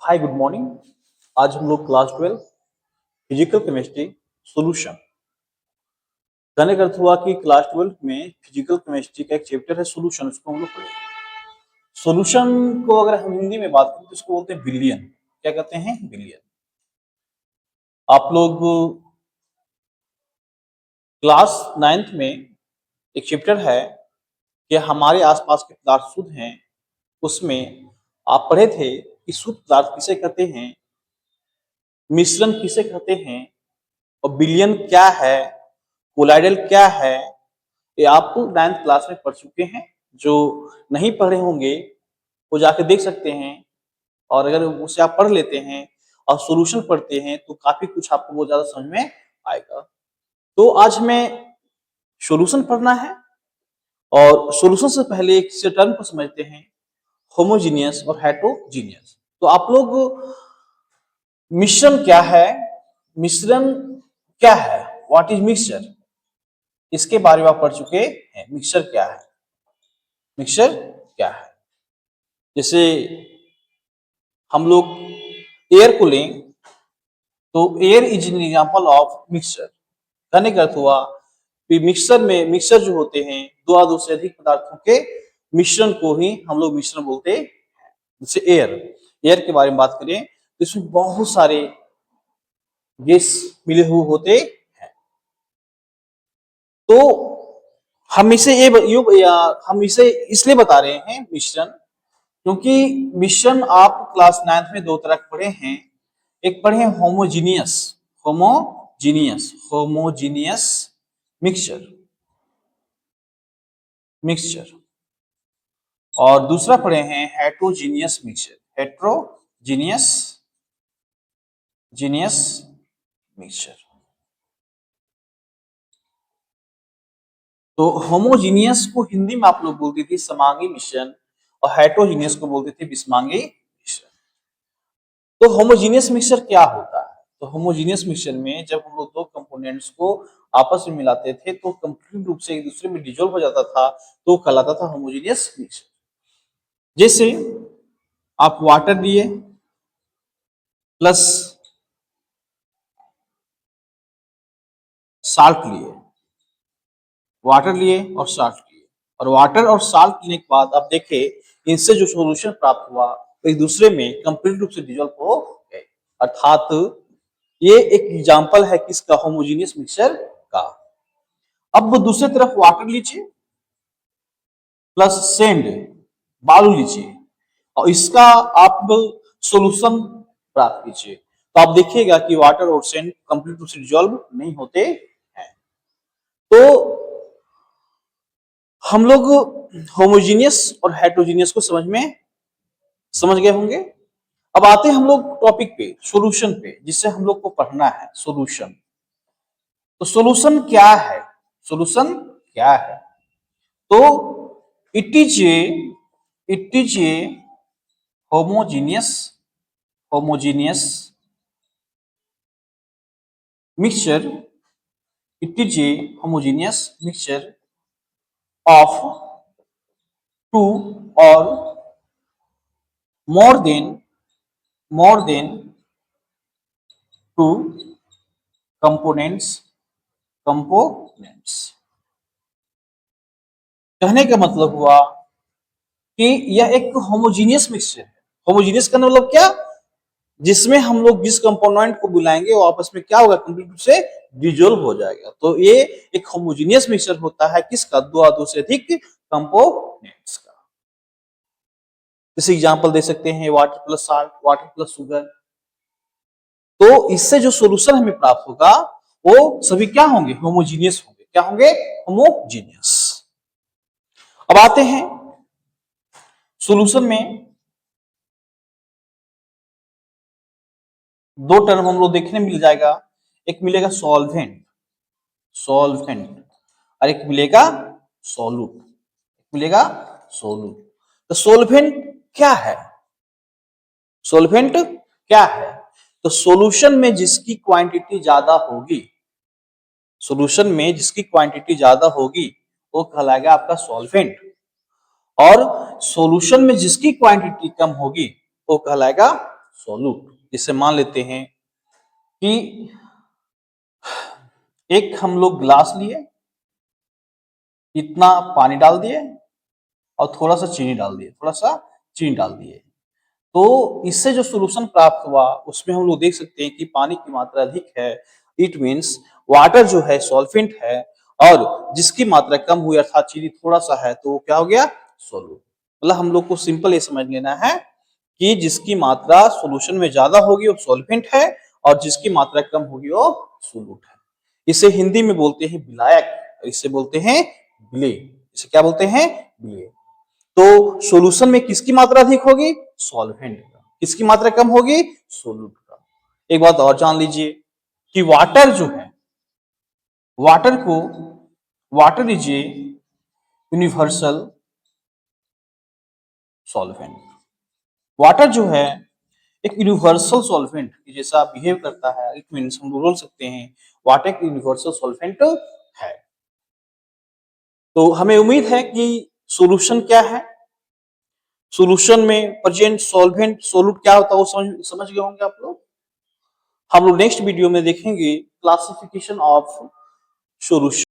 Hi good morning. आज हम लोग क्लास 12 फिजिकल केमिस्ट्री सॉल्यूशन कहने का अर्थ हुआ कि क्लास 12 में फिजिकल केमिस्ट्री का एक चैप्टर है सॉल्यूशन, उसको हम लोग पढ़ेंगे। सॉल्यूशन को अगर हम हिंदी में बात करें तो इसको बोलते हैं बिलियन। क्या कहते हैं? बिलियन। आप लोग क्लास 9th में एक चैप्टर है कि हमारे आसपास के पदार्थ शुद्ध हैं, उसमें आप पढ़े थे कि शुद्ध पदार्थ किसे कहते हैं, मिश्रण किसे कहते हैं और बिलियन क्या है, कोलाइडल क्या है। ये आप 9th क्लास में पढ़ चुके हैं। जो नहीं पढ़े होंगे वो जाके देख सकते हैं, और अगर उसे आप पढ़ लेते हैं और सॉल्यूशन पढ़ते हैं तो काफी कुछ आपको बहुत ज्यादा समझ में आएगा। तो आज हमें सॉल्यूशन पढ़ना है, और सॉल्यूशन से पहले एक टर्म को समझते हैं, होमोजीनियस और हेटेरोजीनियस। तो आप लोग मिश्रण क्या है, मिश्रण क्या है, व्हाट इज मिक्सचर, इसके बारे में आप पढ़ चुके हैं। मिक्सचर क्या है, मिक्सचर क्या है। जैसे हम लोग एयर को लें तो air is an example of mixture. कहने का अर्थ हुआ कि मिक्सचर जो होते हैं दो या दो से अधिक पदार्थों के मिश्रण को ही हम लोग मिश्रण बोलते हैं। जैसे एयर के बारे में बात करें तो इसमें बहुत सारे गैस मिले हुए होते हैं। तो हम इसे इसलिए बता रहे हैं मिश्रण, क्योंकि मिश्रण आप क्लास 9th में दो तरह के पढ़े हैं। एक पढ़े हैं होमोजीनियस मिक्सचर, और दूसरा पढ़े हैं हेट्रोजीनियस मिक्सचर। तो होमोजीनियस को हिंदी में आप लोग बोलते थे समांगी मिश्रण, और हेट्रोजीनियस को बोलते थे विषमांगी मिश्रण। तो होमोजीनियस मिक्सचर क्या होता है? तो होमोजीनियस मिक्सचर में जब हम लोग दो कंपोनेंट्स को आपस में मिलाते थे तो कंप्लीट रूप से एक दूसरे में डिजोल्व हो जाता था, तो कहलाता था होमोजीनियस मिक्सचर। जैसे आप वाटर लिए प्लस साल्ट लिए, वाटर लिए और साल्ट लिए, और वाटर और साल्ट लेने के बाद आप देखें इनसे जो सॉल्यूशन प्राप्त हुआ तो एक दूसरे में कंप्लीट रूप से डिजोल्व हो गए। अर्थात ये एक एग्जांपल है किसका? होमोजीनियस मिक्सचर का। अब दूसरी तरफ वाटर लीजिए प्लस सैंड, बालू लीजिए, और इसका आप सॉल्यूशन प्राप्त कीजिए, तो आप देखिएगा कि वाटर और सैंड कंप्लीट रूप से डिजोल्व नहीं होते हैं। तो हम लोग होमोजीनियस और हेटेरोजीनियस को समझ गए होंगे। अब आते हैं हम लोग टॉपिक पे, सॉल्यूशन पे, जिससे हम लोग को पढ़ना है सॉल्यूशन। तो सॉल्यूशन क्या है? सॉल्यूशन क्या है? तो it is a homogeneous mixture, it is a homogeneous mixture of two or more than two components। कहने का मतलब हुआ कि यह एक होमोजीनियस मिक्सचर है। होमोजीनियस का मतलब क्या? जिसमें हम लोग जिस कंपोनेंट को बुलाएंगे वो आपस में क्या होगा? कंप्लीट रूप से डिसॉल्व हो जाएगा। तो ये एक होमोजीनियस मिक्सचर होता है किसका? दो से अधिक कंपोनेंट्स का। जैसे एग्जांपल दे सकते हैं water plus salt, water plus sugar. तो इससे जो सॉल्यूशन हमें प्राप्त होगा वो सभी क्या होंगे? होमोजीनियस होंगे। क्या होंगे? होमोजीनियस। अब आते हैं सॉल्यूशन में दो टर्म हम लोग देखने मिल जाएगा। एक मिलेगा सॉल्वेंट और एक मिलेगा सोलूट। तो सॉल्वेंट क्या है? तो सॉल्यूशन में जिसकी क्वांटिटी ज्यादा होगी वो कहलाएगा आपका सॉल्वेंट, और सॉल्यूशन में जिसकी क्वांटिटी कम होगी वो कहलाएगा सॉल्यूट। जिसे मान लेते हैं कि एक हम लोग ग्लास लिए, इतना पानी डाल दिए और थोड़ा सा चीनी डाल दिए, थोड़ा सा चीनी डाल दिए, तो इससे जो सॉल्यूशन प्राप्त हुआ उसमें हम लोग देख सकते हैं कि पानी की मात्रा अधिक है। इट मीन्स वाटर जो है सॉल्वेंट है, और जिसकी मात्रा कम हुई अर्थात चीनी थोड़ा सा है तो वो क्या हो गया, सॉल्यूट। मतलब हम लोग को सिंपल ये समझ लेना है कि जिसकी मात्रा सॉल्यूशन में ज्यादा होगी वो सॉल्वेंट है, और जिसकी मात्रा कम होगी वो सॉल्यूट है। इसे हिंदी में बोलते हैं विलायक, इसे बोलते हैं विलेय। इसे क्या बोलते हैं, विलेय। तो सॉल्यूशन में किसकी मात्रा अधिक होगी, सॉल्वेंट का। किसकी मात्रा कम होगी, सोल्यूट का। एक बात और जान लीजिए कि वाटर जो है, वाटर को, water is a universal solvent. Water जो है एक यूनिवर्सल सॉल्वेंट जैसा बिहेव करता है। इट मीन्स हम बोल सकते हैं वाटर एक यूनिवर्सल सॉल्वेंट है। तो हमें उम्मीद है कि सॉल्यूशन क्या है, सॉल्यूशन में प्रेजेंट सॉल्वेंट सोल्यूट क्या होता है वो समझ गए होंगे आप लोग। हम लोग नेक्स्ट वीडियो में देखेंगे क्लासिफिकेशन ऑफ सॉल्यूशन।